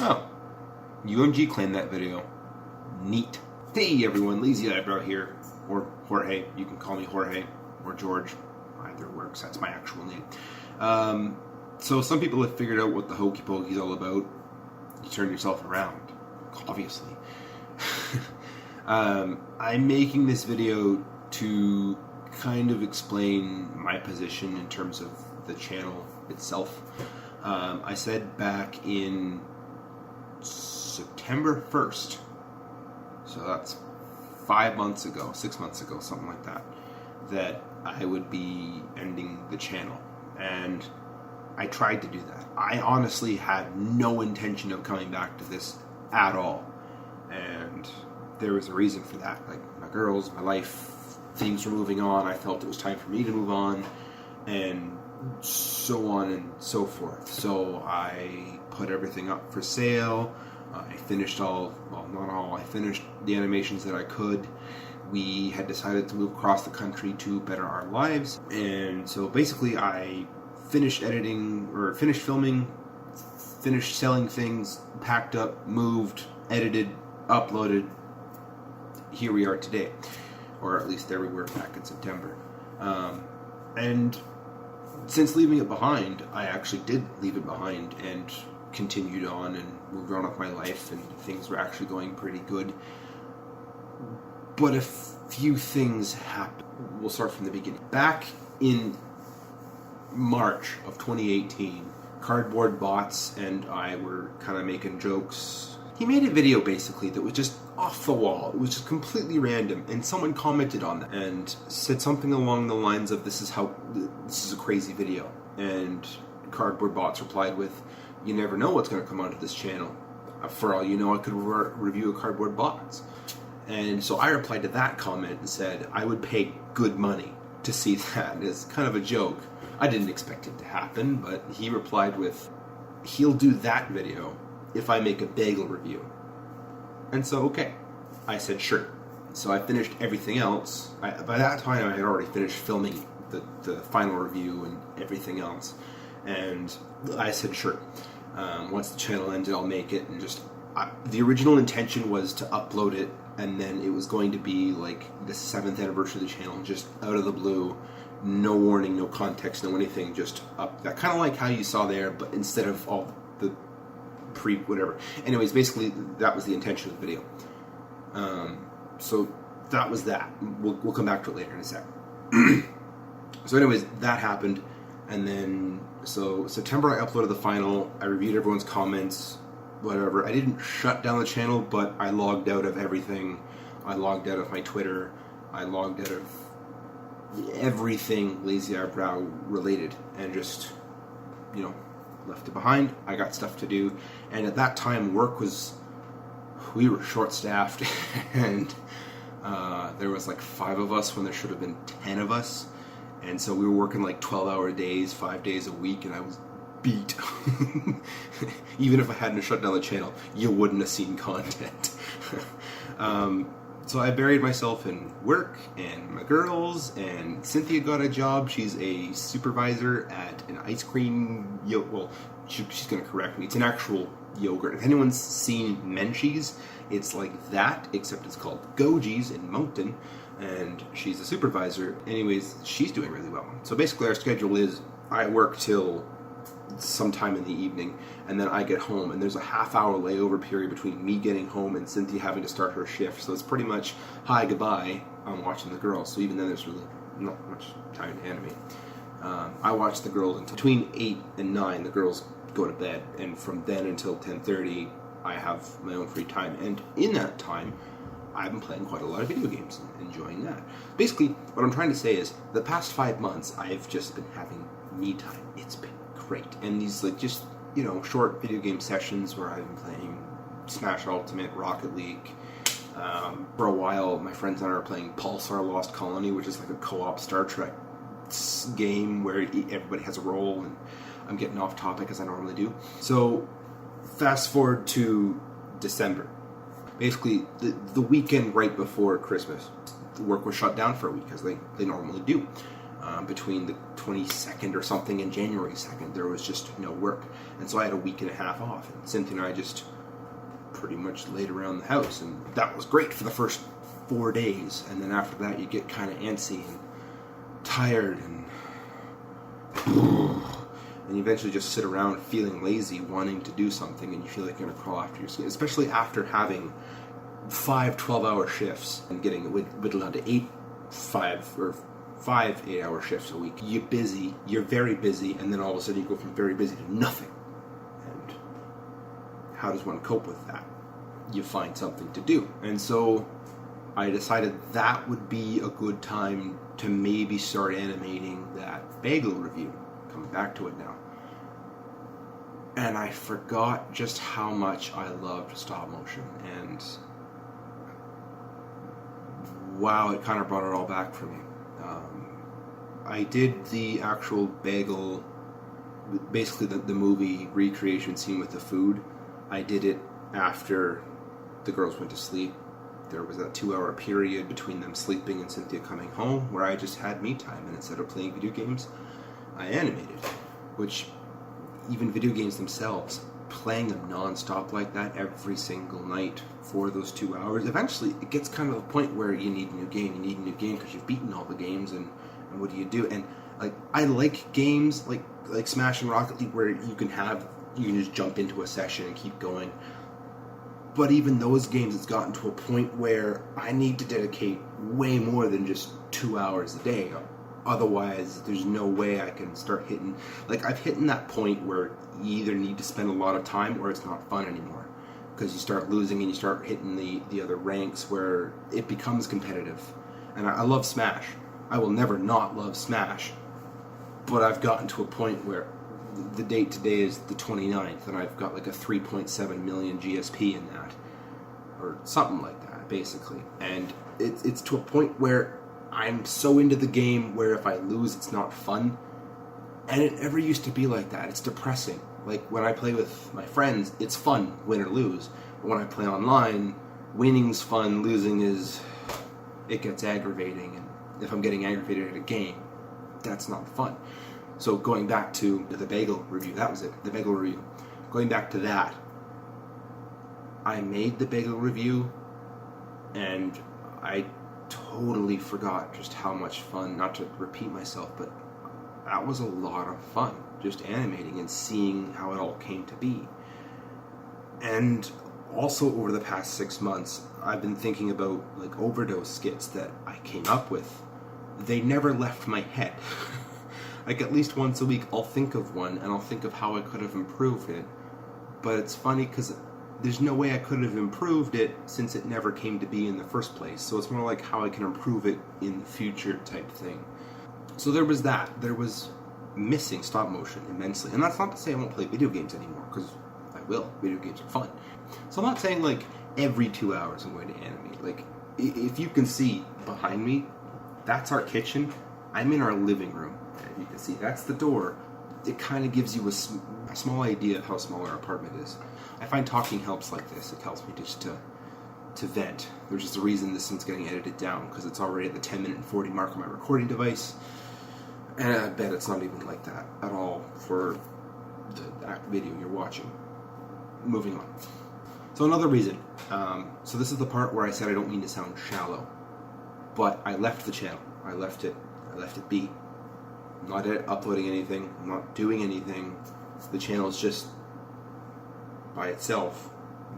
Oh, UMG claimed that video. Neat. Hey everyone, Lazy Eyebrow here, or Jorge. You can call me Jorge or George. Either works. That's my actual name. So some people have figured out what the hokey pokey is all about. You turn yourself around, obviously. I'm making this video to kind of explain my position in terms of the channel itself. I said back in September 1st, so that's 5 months ago, 6 months ago, something like that, that I would be ending the channel. And I tried to do that. I honestly had no intention of coming back to this at all. And there was a reason for that. Like, my girls, my life, things were moving on. I felt it was time for me to move on, and so on and so forth. So I put everything up for sale. I finished not all, I finished the animations that I could. We had decided to move across the country to better our lives. And so basically I finished editing, or finished filming, finished selling things, packed up, moved, edited, uploaded. Here we are today. Or at least there we were back in September. And since leaving it behind, I actually did leave it behind and continued on and moved on with my life, and things were actually going pretty good. But a few things happened. We'll start from the beginning. Back in March of 2018, Cardboard Bots and I were kind of making jokes. He made a video basically that was just off the wall. It was just completely random, and someone commented on that and said something along the lines of, this is a crazy video. And Cardboard Bots replied with, you never know what's going to come onto this channel. For all you know, I could review a Cardboard Bots. And so I replied to that comment and said I would pay good money to see that. It's kind of a joke. I didn't expect it to happen, but he replied with, he'll do that video if I make a bagel review. And so, okay. I said, sure. So I finished everything else. By that time, I had already finished filming the final review and everything else. And I said, sure. Once the channel ended, I'll make it. And the original intention was to upload it, and then it was going to be like the 7th anniversary of the channel, just out of the blue. No warning, no context, no anything, just up. That kind of like how you saw there, but instead of all the whatever. Anyways, basically that was the intention of the video. So that was that. We'll come back to it later in a sec. So anyways, that happened, and then so September I uploaded the final. I reviewed everyone's comments, whatever. I didn't shut down the channel, but I logged out of everything. I logged out of my Twitter. I logged out of everything Lazy Eyebrow related, and just, left it behind. I got stuff to do, and at that time we were short-staffed, and there was like 5 of us when there should have been 10 of us, and so we were working like 12-hour days, 5 days a week, and I was beat. Even if I hadn't shut down the channel, you wouldn't have seen content. So I buried myself in work and my girls, and Cynthia got a job. She's a supervisor at an ice cream she's going to correct me. It's an actual yogurt. If anyone's seen Menchie's, it's like that, except it's called Goji's in Moncton, and she's a supervisor. Anyways, she's doing really well. So basically our schedule is I work till sometime in the evening, and then I get home, and there's a half-hour layover period between me getting home and Cynthia having to start her shift. So it's pretty much hi, goodbye, I'm watching the girls. So even then there's really not much time to animate. I watch the girls until between 8 and 9. The girls go to bed, and from then until 10:30 I have my own free time, and in that time I've been playing quite a lot of video games and enjoying that. Basically, what I'm trying to say is the past 5 months I've just been having me time. It's been great. And these short video game sessions where I've been playing Smash Ultimate, Rocket League. For a while, my friends and I are playing Pulsar Lost Colony, which is like a co-op Star Trek game where everybody has a role, and I'm getting off topic as I normally do. So fast forward to December. Basically, the weekend right before Christmas, the work was shut down for a week, as they normally do. between the 22nd or something and January 2nd. There was just no work. And so I had a week and a half off. And Cynthia and I just pretty much laid around the house. And that was great for the first 4 days. And then after that, you get kind of antsy and tired and you eventually just sit around feeling lazy, wanting to do something, and you feel like you're going to crawl after your skin, especially after having 5 12-hour shifts and getting it whittled down to 5 8-hour shifts a week. You're very busy, and then all of a sudden you go from very busy to nothing. And how does one cope with that? You find something to do. And so I decided that would be a good time to maybe start animating that bagel review. Coming back to it now. And I forgot just how much I loved stop motion, and wow, it kind of brought it all back for me. I did the actual bagel, basically the movie recreation scene with the food. I did it after the girls went to sleep. There was a 2-hour period between them sleeping and Cynthia coming home where I just had me time, and instead of playing video games, I animated. Which, even video games themselves, playing them non-stop like that every single night for those 2 hours, eventually it gets kind of a point where you need a new game. You need a new game because you've beaten all the games, and what do you do? And like, I like games like Smash and Rocket League where you can just jump into a session and keep going. But even those games, it's gotten to a point where I need to dedicate way more than just 2 hours a day. Otherwise, there's no way I can start hitting... Like, I've hit that point where you either need to spend a lot of time or it's not fun anymore. Because you start losing and you start hitting the other ranks where it becomes competitive. And I love Smash. I will never not love Smash. But I've gotten to a point where the date today is the 29th, and I've got like a 3.7 million GSP in that. Or something like that, basically. And it's to a point where I'm so into the game where if I lose, it's not fun. And it never used to be like that. It's depressing. Like, when I play with my friends, it's fun, win or lose. But when I play online, winning's fun, losing it gets aggravating. And if I'm getting aggravated at a game, that's not fun. So going back to the bagel review, that was it, the bagel review. Going back to that, I made the bagel review, and I totally forgot just how much fun, not to repeat myself, but that was a lot of fun, just animating and seeing how it all came to be. And also over the past 6 months, I've been thinking about like overdose skits that I came up with. They never left my head. Like, at least once a week I'll think of one and I'll think of how I could have improved it. But it's funny because there's no way I could have improved it since it never came to be in the first place. So it's more like how I can improve it in the future type thing. So there was that. There was missing stop motion immensely. And that's not to say I won't play video games anymore, because I will. Video games are fun. So I'm not saying like every 2 hours I'm going to animate. Like, if you can see behind me, that's our kitchen. I'm in our living room. If you can see, that's the door. It kind of gives you a small idea of how small our apartment is. I find talking helps like this. It helps me just to vent. There's just a reason this one's getting edited down, because it's already at the 10-minute and 40 mark on my recording device. And I bet it's not even like that at all for the video you're watching. Moving on. So another reason. So this is the part where I said I don't mean to sound shallow, but I left the channel. I left it be. I'm not uploading anything. I'm not doing anything. The channel is just by itself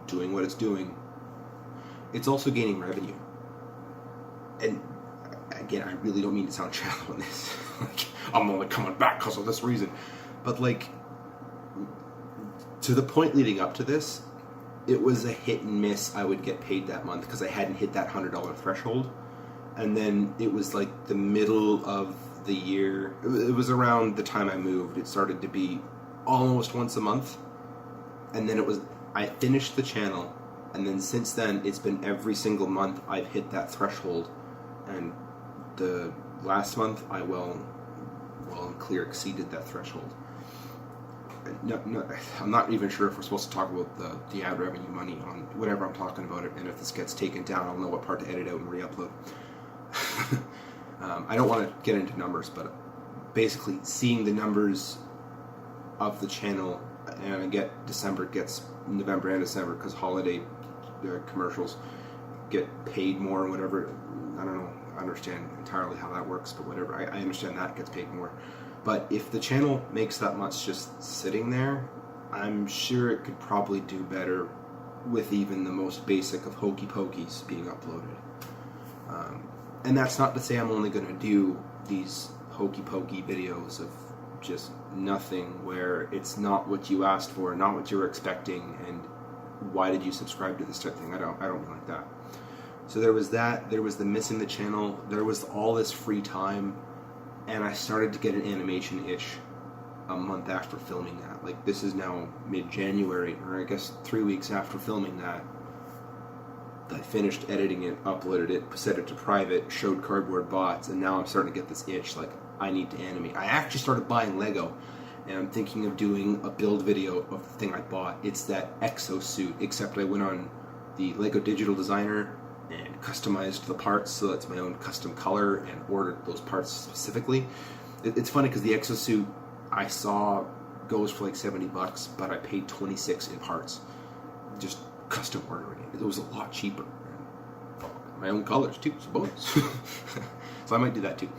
doing what it's doing. It's also gaining revenue. And again, I really don't mean to sound shallow in this. Like, I'm only coming back because of this reason. But like, to the point leading up to this, it was a hit and miss. I would get paid that month because I hadn't hit that $100 threshold. And then it was like the middle of the year. It was around the time I moved. It started to be almost once a month. And then I finished the channel. And then since then, it's been every single month I've hit that threshold. And the last month, I well and clear exceeded that threshold. No, I'm not even sure if we're supposed to talk about the ad revenue money on whatever I'm talking about it, and if this gets taken down, I'll know what part to edit out and re-upload. I don't want to get into numbers, but basically seeing the numbers of the channel, and I get December gets November and December because holiday commercials get paid more or whatever. I don't know. I understand entirely how that works, but whatever. I understand that gets paid more. But if the channel makes that much just sitting there, I'm sure it could probably do better with even the most basic of hokey pokies being uploaded. And that's not to say I'm only going to do these hokey pokey videos of just nothing where it's not what you asked for, not what you were expecting, and why did you subscribe to this type of thing? I don't mean like that. So there was that, there was the missing the channel, there was all this free time, and I started to get an animation itch a month after filming that. Like, this is now mid-January, or I guess 3 weeks after filming that. I finished editing it, uploaded it, set it to private, showed cardboard bots, and now I'm starting to get this itch, like, I need to animate. I actually started buying Lego, and I'm thinking of doing a build video of the thing I bought. It's that exosuit, except I went on the Lego Digital Designer and customized the parts so that's my own custom color and ordered those parts specifically. It's funny because the exosuit I saw goes for like $70, but I paid $26 in parts, just custom ordering it. It was a lot cheaper. My own colors too, so bonus. So I might do that too.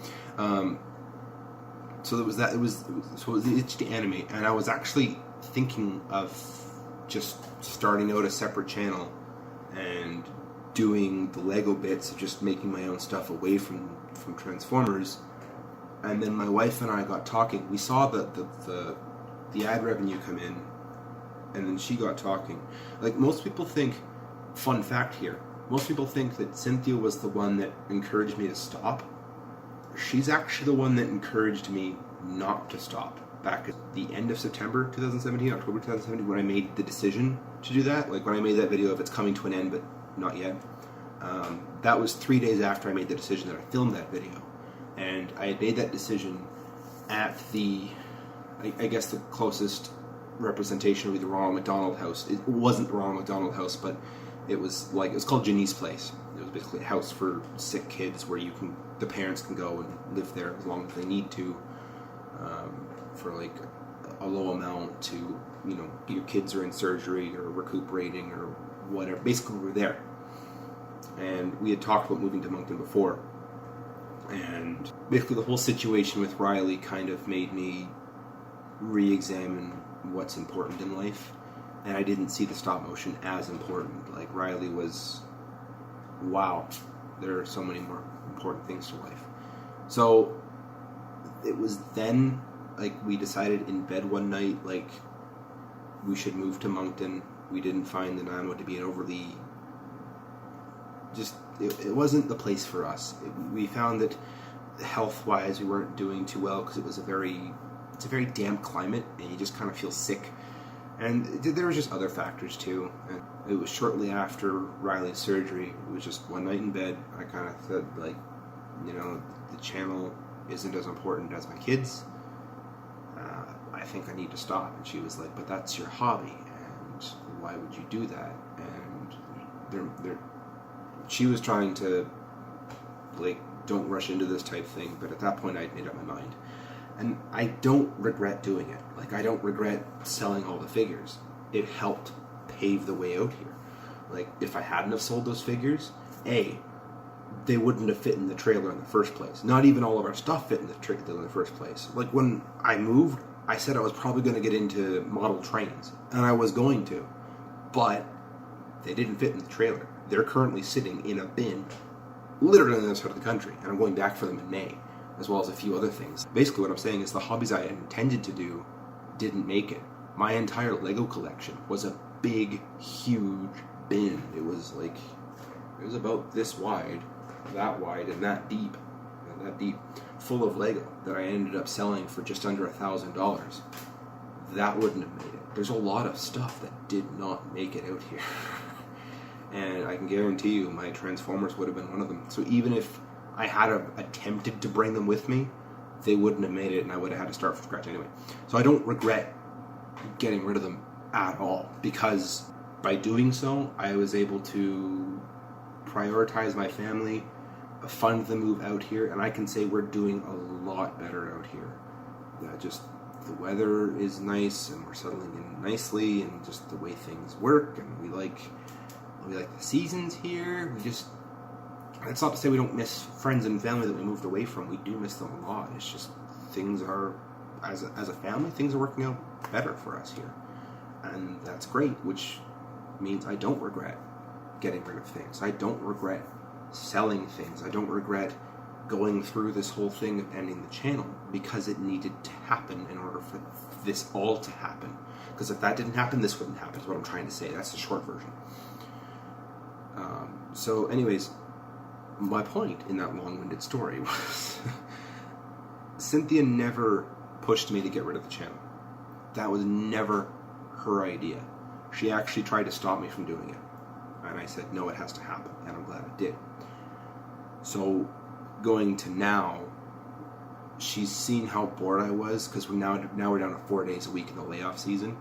So there was that. It was the itch to animate, and I was actually thinking of just starting out a separate channel and doing the Lego bits of just making my own stuff away from Transformers. And then my wife and I got talking. We saw the ad revenue come in, and then she got talking. Like, most people think, fun fact here, most people think that Cynthia was the one that encouraged me to stop. She's actually the one that encouraged me not to stop back at the end of September 2017, October 2017, when I made the decision to do that. Like, when I made that video of it's coming to an end, but not yet. That was 3 days after I made the decision that I filmed that video. And I had made that decision at the, I guess the closest representation would be the Ronald McDonald House. It wasn't the Ronald McDonald House, but it was called Janice's Place. It was basically a house for sick kids where the parents can go and live there as long as they need to, for like a low amount to, your kids are in surgery or recuperating or whatever. Basically, we're there. And we had talked about moving to Moncton before. And basically the whole situation with Riley kind of made me re-examine what's important in life. And I didn't see the stop motion as important. Like, Riley was, wow, there are so many more important things to life. So it was then, like, we decided in bed one night, like, we should move to Moncton. We didn't find the Nanaimo to be an overly, it wasn't the place for us. We found that health-wise we weren't doing too well because it's a very damp climate and you just kind of feel sick. And there was just other factors too. And it was shortly after Riley's surgery. It was just one night in bed. I kind of said, like, the channel isn't as important as my kids. I think I need to stop. And she was like, but that's your hobby, and why would you do that? And she was trying to, like, don't rush into this type thing, but at that point I'd made up my mind. And I don't regret doing it. Like, I don't regret selling all the figures. It helped pave the way out here. Like, if I hadn't have sold those figures, they wouldn't have fit in the trailer in the first place. Not even all of our stuff fit in the trailer in the first place. Like, when I moved, I said I was probably going to get into model trains, and I was going to, but they didn't fit in the trailer. They're currently sitting in a bin, literally on the other side of the country, and I'm going back for them in May, as well as a few other things. Basically what I'm saying is the hobbies I had intended to do didn't make it. My entire Lego collection was a big, huge bin. It was about this wide, that wide, and that deep, full of Lego that I ended up selling for just under $1,000. That wouldn't have made it. There's a lot of stuff that did not make it out here. And I can guarantee you my Transformers would have been one of them. So even if I had attempted to bring them with me, they wouldn't have made it, and I would have had to start from scratch anyway. So I don't regret getting rid of them at all, because by doing so, I was able to prioritize my family, fund the move out here, and I can say we're doing a lot better out here. Just the weather is nice, and we're settling in nicely, and just the way things work, and we like the seasons here. It's not to say we don't miss friends and family that we moved away from. We do miss them a lot. It's just things are, as a family, things are working out better for us here, and that's great, which means I don't regret getting rid of things. I don't regret selling things. I don't regret going through this whole thing of ending the channel, because it needed to happen in order for this all to happen. Because if that didn't happen, this wouldn't happen, is what I'm trying to say. That's the short version. So anyways, my point in that long-winded story was Cynthia never pushed me to get rid of the channel. That was never her idea. She actually tried to stop me from doing it. And I said, no, it has to happen. And I'm glad it did. So going to now, she's seen how bored I was, because now we're down to 4 days a week in the layoff season.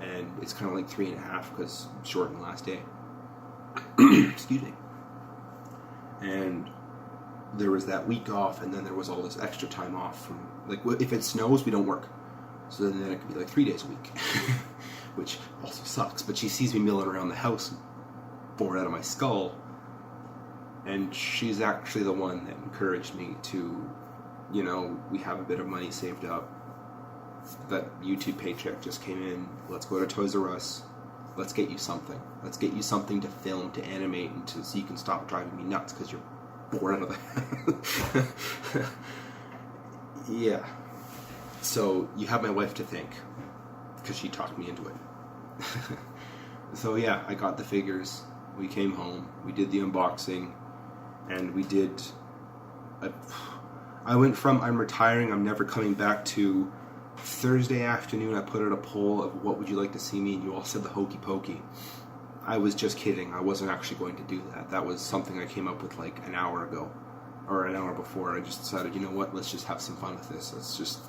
And it's kind of like 3.5 because I'm short in the last day. Excuse me. And there was that week off, and then there was all this extra time off from, like, if it snows, we don't work. So then it could be like 3 days a week, which also sucks. But she sees me milling around the house, bored out of my skull, and she's actually the one that encouraged me to, we have a bit of money saved up. That YouTube paycheck just came in. Let's go to Toys R Us. Let's get you something. Let's get you something to film, to animate, and so you can stop driving me nuts because you're bored out of the house. Yeah. So you have my wife to thank, because she talked me into it. So yeah, I got the figures. We came home. We did the unboxing, and we did. I went from I'm retiring, I'm never coming back, to Thursday afternoon I put out a poll of what would you like to see me, and you all said the Hokey Pokey. I was just kidding. I wasn't actually going to do that. That was something I came up with like an hour ago, or an hour before. I just decided, you know what, let's just have some fun with this. Let's just,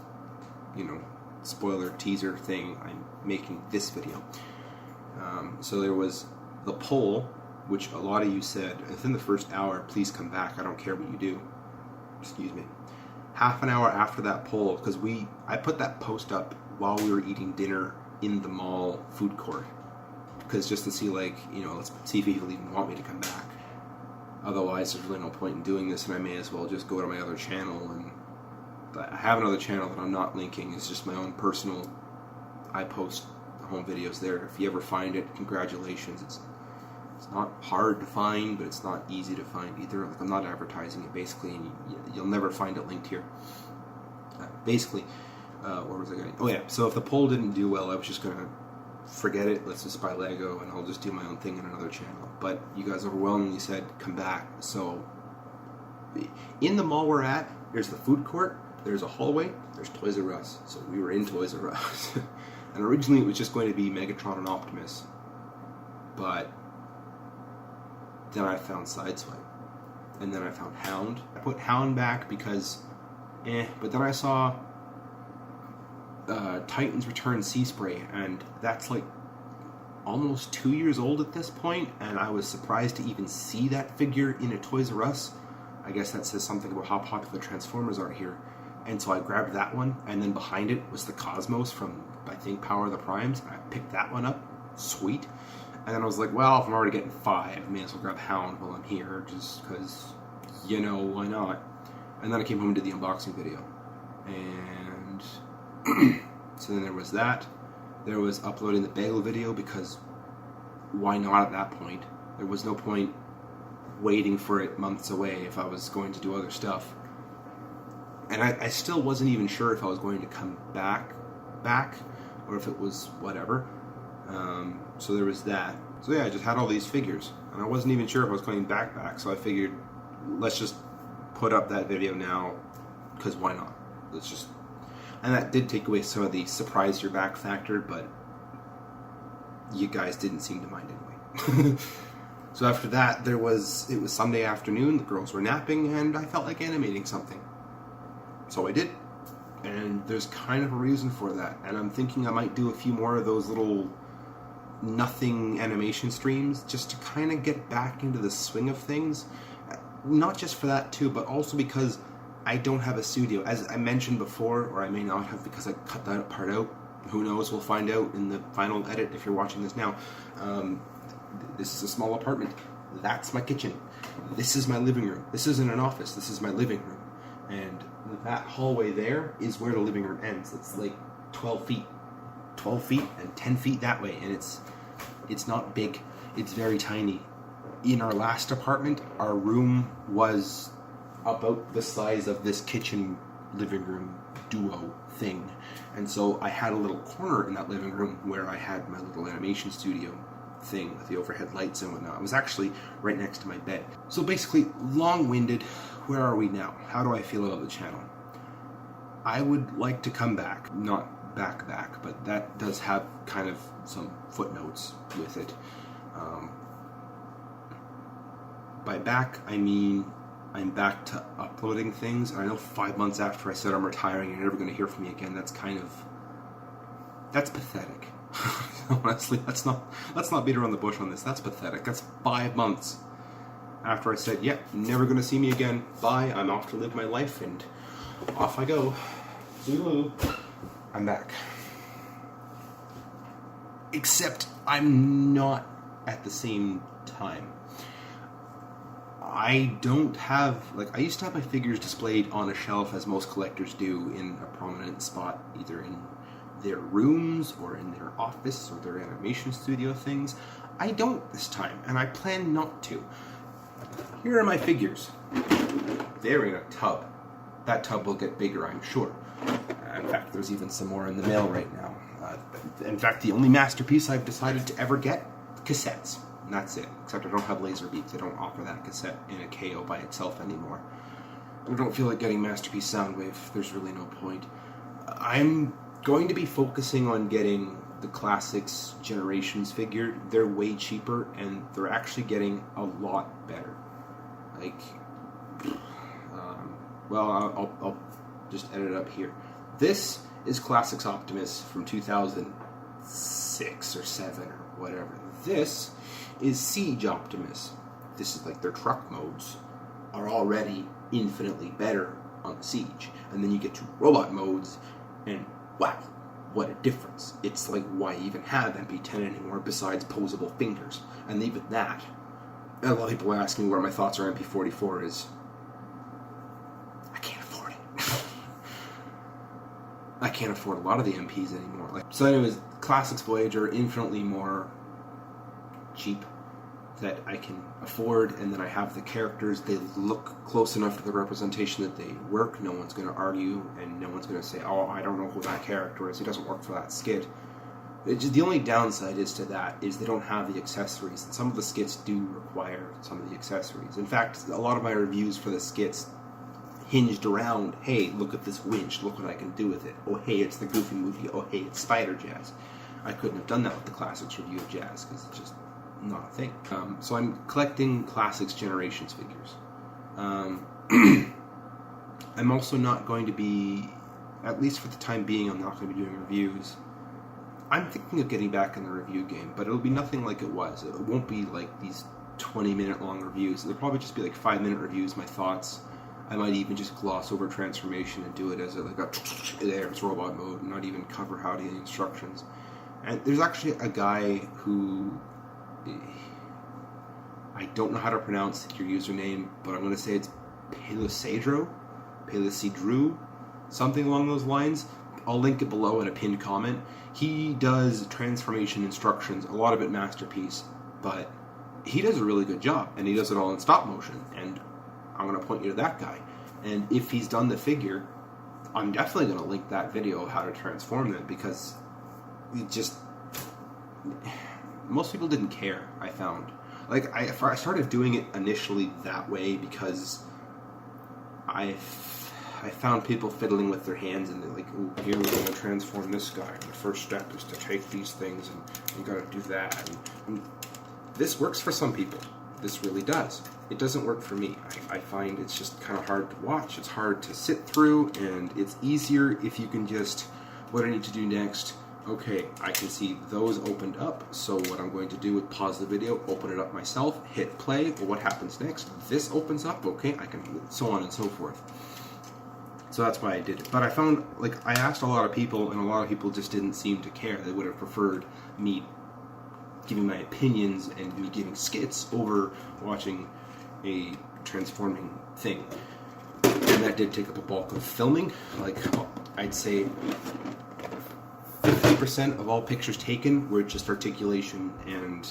spoiler teaser thing, I'm making this video. So there was the poll, which a lot of you said, within the first hour, please come back, I don't care what you do. Excuse me. Half an hour after that poll, because I put that post up while we were eating dinner in the mall food court, because just to see, let's see if people even want me to come back. Otherwise, there's really no point in doing this, and I may as well just go to my other channel. And I have another channel that I'm not linking. It's just my own personal. I post home videos there. If you ever find it, congratulations. It's not hard to find, but it's not easy to find either. Like, I'm not advertising it, basically, and you'll never find it linked here. Where was I going? Oh yeah, so if the poll didn't do well, I was just going to forget it, let's just buy Lego, and I'll just do my own thing in another channel. But you guys overwhelmingly said, come back. So, in the mall we're at, there's the food court, there's a hallway, there's Toys R Us. So we were in Toys R Us. And originally it was just going to be Megatron and Optimus. But then I found Sideswipe. And then I found Hound. I put Hound back because, but then I saw Titans Return Sea Spray, and that's like almost 2 years old at this point, and I was surprised to even see that figure in a Toys R Us. I guess that says something about how popular Transformers are here. And so I grabbed that one, and then behind it was the Cosmos from, I think, Power of the Primes, and I picked that one up. Sweet. And then I was like, well, if I'm already getting 5, I may as well grab Hound while I'm here, just because, why not? And then I came home and did the unboxing video. And so then there was that. There was uploading the bagel video, because why not at that point? There was no point waiting for it months away if I was going to do other stuff. And I still wasn't even sure if I was going to come back, or if it was whatever. So there was that. So yeah, I just had all these figures, and I wasn't even sure if I was coming back. So I figured, let's just put up that video now, because why not? And that did take away some of the surprise you're back factor, but you guys didn't seem to mind anyway. So after that, it was Sunday afternoon, the girls were napping, and I felt like animating something. So I did. And there's kind of a reason for that. And I'm thinking I might do a few more of those little nothing animation streams, just to kind of get back into the swing of things. not just for that too, but also because I don't have a studio. As I mentioned before, or I may not have because I cut that part out. Who knows? We'll find out in the final edit if you're watching this now. This is a small apartment. That's my kitchen. This is my living room. This isn't an office. This is my living room. And that hallway there is where the living room ends. It's like 12 feet. 12 feet and 10 feet that way. And it's not big. It's very tiny. In our last apartment, our room was about the size of this kitchen living room duo thing. And so I had a little corner in that living room where I had my little animation studio thing with the overhead lights and whatnot. It was actually right next to my bed. So basically, long-winded, where are we now? How do I feel about the channel? I would like to come back, not back, but that does have kind of some footnotes with it. By back, I mean I'm back to uploading things. And I know 5 months after I said I'm retiring, you're never going to hear from me again. That's pathetic. Honestly, let's not beat around the bush on this. That's pathetic. That's 5 months after I said, yep, never going to see me again. Bye. I'm off to live my life, and off I go. Zulu. I'm back. Except I'm not at the same time. I don't have, I used to have my figures displayed on a shelf as most collectors do in a prominent spot, either in their rooms or in their office or their animation studio things. I don't this time, and I plan not to. Here are my figures. They're in a tub. That tub will get bigger, I'm sure. In fact, there's even some more in the mail right now. In fact, the only masterpiece I've decided to ever get, cassettes. And that's it. Except I don't have laser beats. They don't offer that cassette in a KO by itself anymore. I don't feel like getting Masterpiece Soundwave. There's really no point. I'm going to be focusing on getting the Classics Generations figure. They're way cheaper, and they're actually getting a lot better. I'll just edit it up here. This is Classics Optimus from 2006 or 7 or whatever. This is Siege Optimus. This is their truck modes are already infinitely better on the Siege. And then you get to robot modes, and wow, what a difference. It's why even have MP10 anymore besides posable fingers? And even that, a lot of people are asking me where my thoughts are on MP44 is, I can't afford it. I can't afford a lot of the MPs anymore. So anyways, Classics Voyager, infinitely more cheap that I can afford, and then I have the characters. They look close enough to the representation that they work. No one's going to argue, and no one's going to say, oh, I don't know who that character is. He doesn't work for that skit. The only downside is to that is they don't have the accessories, and some of the skits do require some of the accessories. In fact, a lot of my reviews for the skits hinged around, hey, look at this winch, look what I can do with it. Oh, hey, it's the Goofy movie. Oh, hey, it's Spider Jazz. I couldn't have done that with the Classics review of Jazz, because it's just not a thing. So I'm collecting Classics Generations figures. I'm also not going to be, at least for the time being, I'm not going to be doing reviews. I'm thinking of getting back in the review game, but it'll be nothing like it was. It won't be these 20-minute long reviews. It'll probably just be 5-minute reviews, my thoughts. I might even just gloss over transformation and do it as there's robot mode, and not even cover how to the instructions. And there's actually a guy who, I don't know how to pronounce your username, but I'm going to say it's Pelicidro, something along those lines. I'll link it below in a pinned comment. He does transformation instructions, a lot of it Masterpiece, but he does a really good job, and he does it all in stop motion, and I'm going to point you to that guy. And if he's done the figure, I'm definitely going to link that video of how to transform them, because it just, most people didn't care, I found. I started doing it initially that way because I found people fiddling with their hands, and they're like, ooh, here we're going to transform this guy, and the first step is to take these things, and you got to do that. And this works for some people. This really does. It doesn't work for me. I find it's just kind of hard to watch. It's hard to sit through, and it's easier if you can just, what I need to do next, Okay, I can see those opened up, so what I'm going to do is pause the video, open it up myself, hit play, or what happens next? This opens up, okay, I can, so on and so forth. So that's why I did it. But I found, like, I asked a lot of people, and a lot of people just didn't seem to care. They would have preferred me giving my opinions and me giving skits over watching a transforming thing. And that did take up a bulk of filming. Like, I'd say 50% of all pictures taken were just articulation and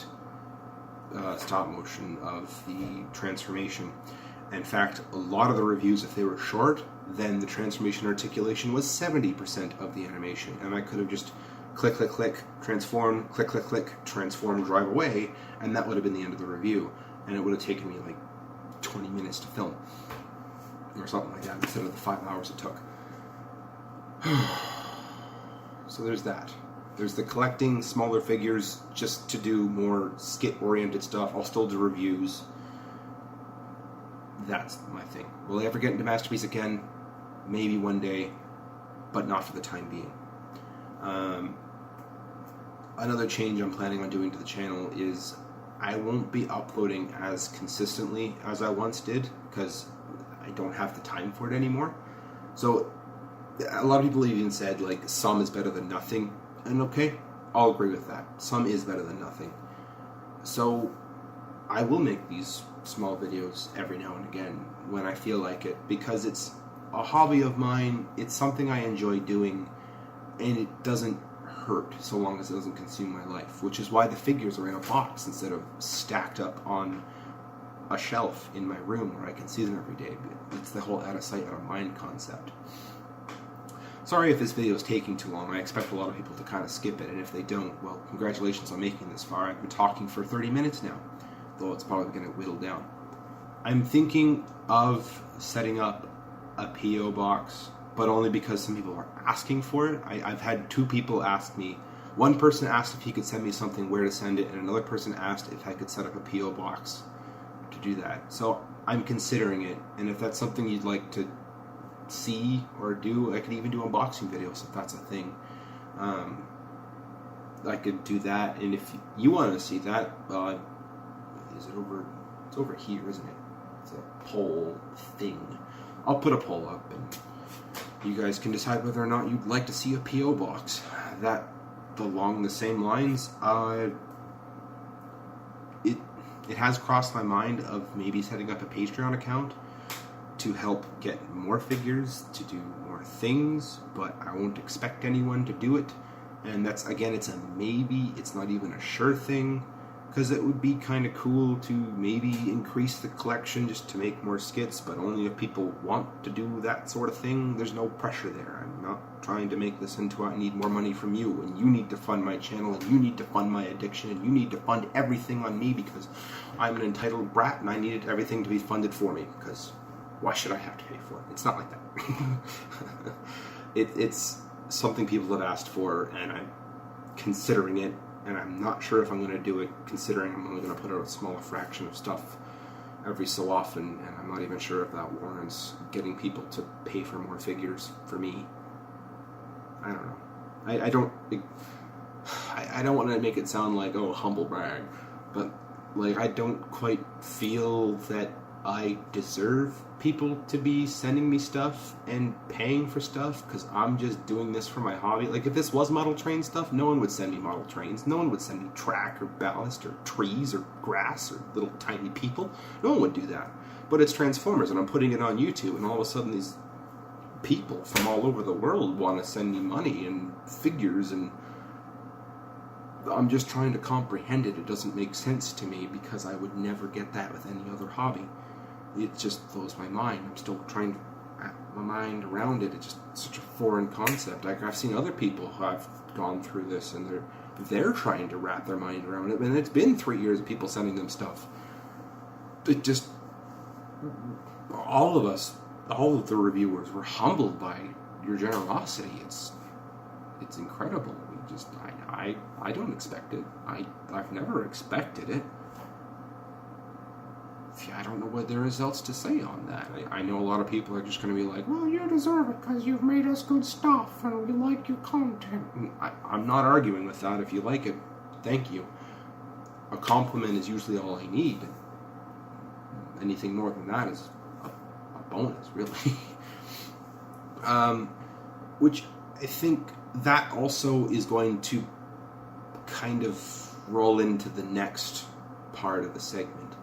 stop motion of the transformation. In fact, a lot of the reviews, if they were short, then the transformation articulation was 70% of the animation. And I could have just click, click, click, transform, click, click, click, transform, drive away, and that would have been the end of the review. And it would have taken me like 20 minutes to film, or something like that, instead of the 5 hours it took. So there's that. There's the collecting smaller figures just to do more skit-oriented stuff. I'll still do reviews. That's my thing. Will I ever get into Masterpiece again? Maybe one day, but not for the time being. Another change I'm planning on doing to the channel is I won't be uploading as consistently as I once did, because I don't have the time for it anymore. So a lot of people even said, like, some is better than nothing, and okay, I'll agree with that. Some is better than nothing. So I will make these small videos every now and again when I feel like it, because it's a hobby of mine, it's something I enjoy doing, and it doesn't hurt so long as it doesn't consume my life, which is why the figures are in a box instead of stacked up on a shelf in my room where I can see them every day. It's the whole out of sight, out of mind concept. Sorry if this video is taking too long. I expect a lot of people to kind of skip it, and if they don't, well, congratulations on making this far. I've been talking for 30 minutes now, though it's probably going to whittle down. I'm thinking of setting up a P.O. box, but only because some people are asking for it. I've had 2 people ask me. One person asked if he could send me something, where to send it, and another person asked if I could set up a P.O. box to do that. So I'm considering it, and if that's something you'd like to see or do, I could even do unboxing videos if that's a thing. I could do that, and if you want to see that, is it over? It's over here, isn't it? It's a poll thing. I'll put a poll up, and you guys can decide whether or not you'd like to see a P.O. box. That, along the same lines, it has crossed my mind of maybe setting up a Patreon account to help get more figures, to do more things, but I won't expect anyone to do it. And that's, again, it's a maybe, it's not even a sure thing, because it would be kind of cool to maybe increase the collection just to make more skits, but only if people want to do that sort of thing. There's no pressure there. I'm not trying to make this into I need more money from you, and you need to fund my channel, and you need to fund my addiction, and you need to fund everything on me because I'm an entitled brat and I needed everything to be funded for me, because why should I have to pay for it? It's not like that. It's something people have asked for, and I'm considering it, and I'm not sure if I'm going to do it, considering I'm only going to put out a smaller fraction of stuff every so often, and I'm not even sure if that warrants getting people to pay for more figures for me. I don't know. I don't want to make it sound like, oh, humble brag, but like, I don't quite feel that I deserve people to be sending me stuff and paying for stuff, because I'm just doing this for my hobby. Like, if this was model train stuff, no one would send me model trains. No one would send me track or ballast or trees or grass or little tiny people. No one would do that. But it's Transformers, and I'm putting it on YouTube, and all of a sudden these people from all over the world want to send me money and figures, and I'm just trying to comprehend it. It doesn't make sense to me, because I would never get that with any other hobby. It just blows my mind. I'm still trying to wrap my mind around it. It's just such a foreign concept. Like, I've seen other people who have gone through this, and they're trying to wrap their mind around it. And it's been 3 years of people sending them stuff. It just, all of us, all of the reviewers were humbled by your generosity. It's incredible. I don't expect it. I've never expected it. If you I don't know what there is else to say on that. I know a lot of people are just going to be like, well, you deserve it because you've made us good stuff and we like your content. And I'm not arguing with that. If you like it, thank you. A compliment is usually all I need. Anything more than that is a bonus, really. Which I think that also is going to kind of roll into the next part of the segment.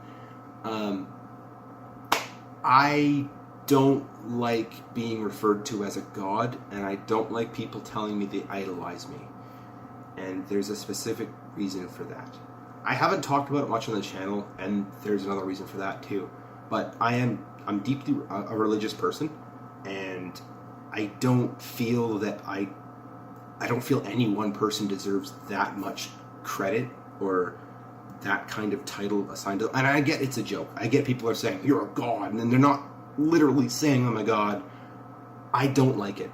I don't like being referred to as a god, and I don't like people telling me they idolize me. And there's a specific reason for that. I haven't talked about it much on the channel, and there's another reason for that too. But I'm deeply a religious person, and I don't feel that I don't feel any one person deserves that much credit or that kind of title assigned to them. And I get it's a joke. I get people are saying, you're a god, and then they're not literally saying I'm a god. I don't like it.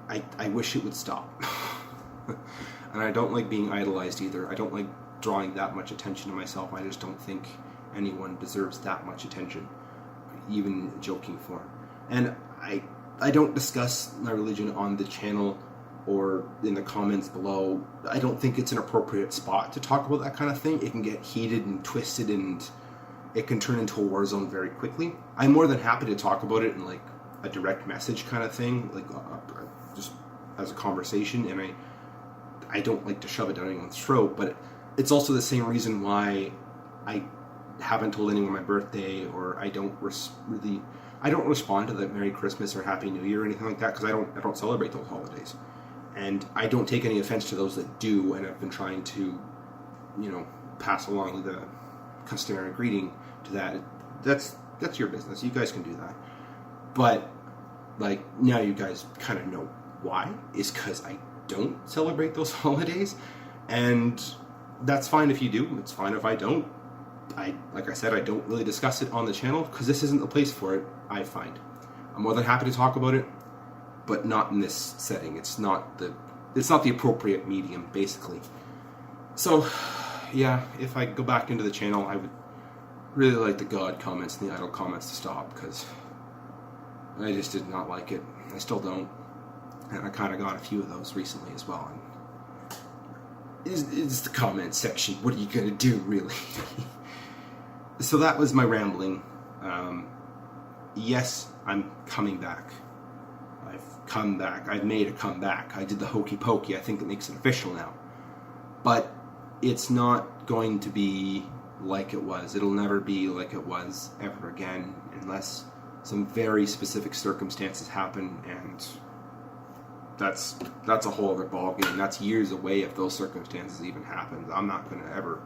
I wish it would stop. And I don't like being idolized either. I don't like drawing that much attention to myself. I just don't think anyone deserves that much attention, even in joking form. And I don't discuss my religion on the channel or in the comments below. I don't think it's an appropriate spot to talk about that kind of thing. It can get heated and twisted, and it can turn into a war zone very quickly. I'm more than happy to talk about it in like a direct message kind of thing, like just as a conversation, and I don't like to shove it down anyone's throat, but it's also the same reason why I haven't told anyone my birthday, or I don't respond to the Merry Christmas or Happy New Year or anything like that, because I don't celebrate those holidays. And I don't take any offense to those that do, and I've been trying to, pass along the customary greeting to that. That's your business. You guys can do that. But, like, now you guys kind of know why. Is because I don't celebrate those holidays. And that's fine if you do. It's fine if I don't. Like I said, I don't really discuss it on the channel because this isn't the place for it, I find. I'm more than happy to talk about it, but not in this setting. It's not the appropriate medium, basically. So, yeah, if I go back into the channel, I would really like the God comments and the idol comments to stop, because I just did not like it. I still don't. And I kind of got a few of those recently as well. And it's the comment section. What are you going to do, really? So that was my rambling. Yes, I'm coming back. I've come back. I've made a comeback. I did the hokey pokey. I think that makes it official now. But it's not going to be like it was. It'll never be like it was ever again, unless some very specific circumstances happen, and that's a whole other ballgame. That's years away if those circumstances even happen. I'm not going to ever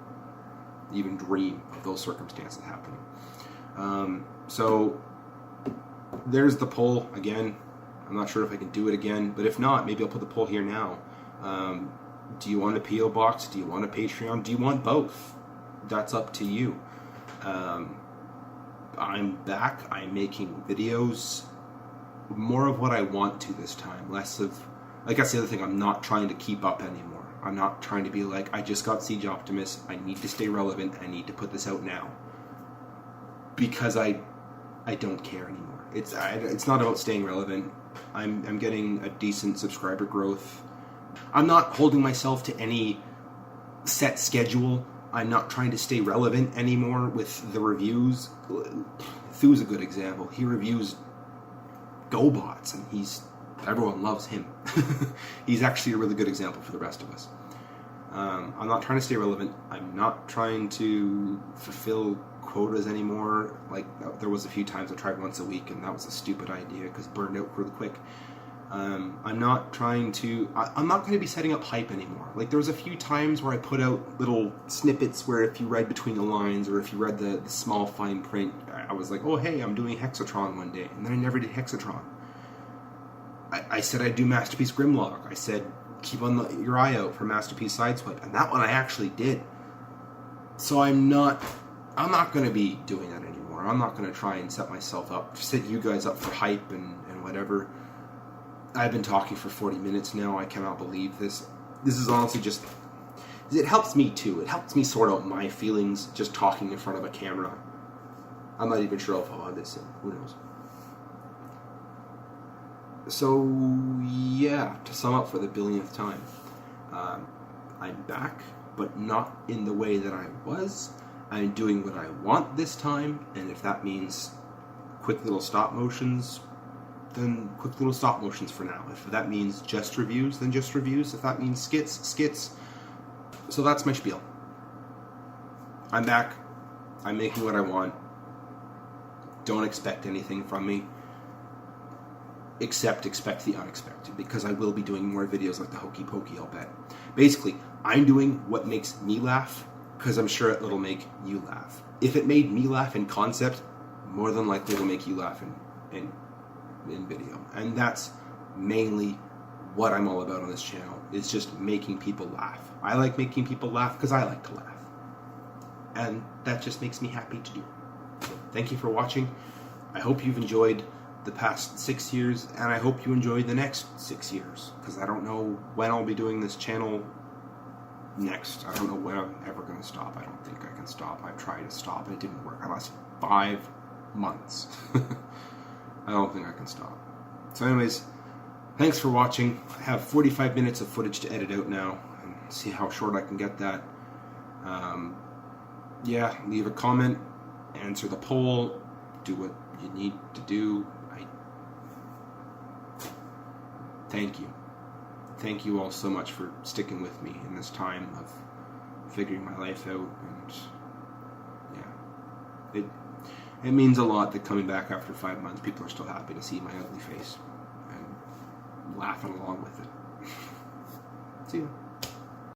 even dream of those circumstances happening. So there's the poll again. I'm not sure if I can do it again, but if not, maybe I'll put the poll here now. Do you want a P.O. box? Do you want a Patreon? Do you want both? That's up to you. I'm back. I'm making videos. More of what I want to this time. Less of... Like, that's the other thing. I'm not trying to keep up anymore. I'm not trying to be like, I just got Siege Optimus. I need to stay relevant. I need to put this out now. Because I don't care anymore. It's not about staying relevant. I'm getting a decent subscriber growth. I'm not holding myself to any set schedule. I'm not trying to stay relevant anymore with the reviews. Thu's a good example. He reviews GoBots, and everyone loves him. He's actually a really good example for the rest of us. I'm not trying to stay relevant. I'm not trying to fulfill quotas anymore. Like, there was a few times I tried once a week, and that was a stupid idea because it burned out really quick. I'm not trying to... I'm not going to be setting up hype anymore. Like, there was a few times where I put out little snippets where if you read between the lines or if you read the small fine print, I was like, oh, hey, I'm doing Hexatron one day. And then I never did Hexatron. I said I'd do Masterpiece Grimlock. I said, keep on your eye out for Masterpiece Sideswipe. And that one I actually did. So I'm not going to be doing that anymore. I'm not going to try and set myself up, set you guys up for hype and whatever. I've been talking for 40 minutes now. I cannot believe this. This is honestly just... It helps me too. It helps me sort out my feelings just talking in front of a camera. I'm not even sure if I'll have this in. Who knows? So, yeah, to sum up for the billionth time, I'm back, but not in the way that I was. I'm doing what I want this time, and if that means quick little stop motions, then quick little stop motions for now. If that means just reviews, then just reviews. If that means skits, skits. So that's my spiel. I'm back. I'm making what I want. Don't expect anything from me. Except expect the unexpected, because I will be doing more videos like the Hokey Pokey, I'll bet. Basically, I'm doing what makes me laugh, because I'm sure it'll make you laugh. If it made me laugh in concept, more than likely it'll make you laugh in video. And that's mainly what I'm all about on this channel. It's just making people laugh. I like making people laugh because I like to laugh. And that just makes me happy to do. So thank you for watching. I hope you've enjoyed the past 6 years, and I hope you enjoy the next 6 years, because I don't know when I'll be doing this channel next. I don't know when I'm ever going to stop. I don't think I can stop. I tried to stop and it didn't work. I lasted 5 months. I don't think I can stop. So anyways, thanks for watching. I have 45 minutes of footage to edit out now and see how short I can get that. Yeah, leave a comment, answer the poll, do what you need to do. Thank you. Thank you all so much for sticking with me in this time of figuring my life out, and yeah, it means a lot that coming back after 5 months, people are still happy to see my ugly face and laughing along with it. See ya.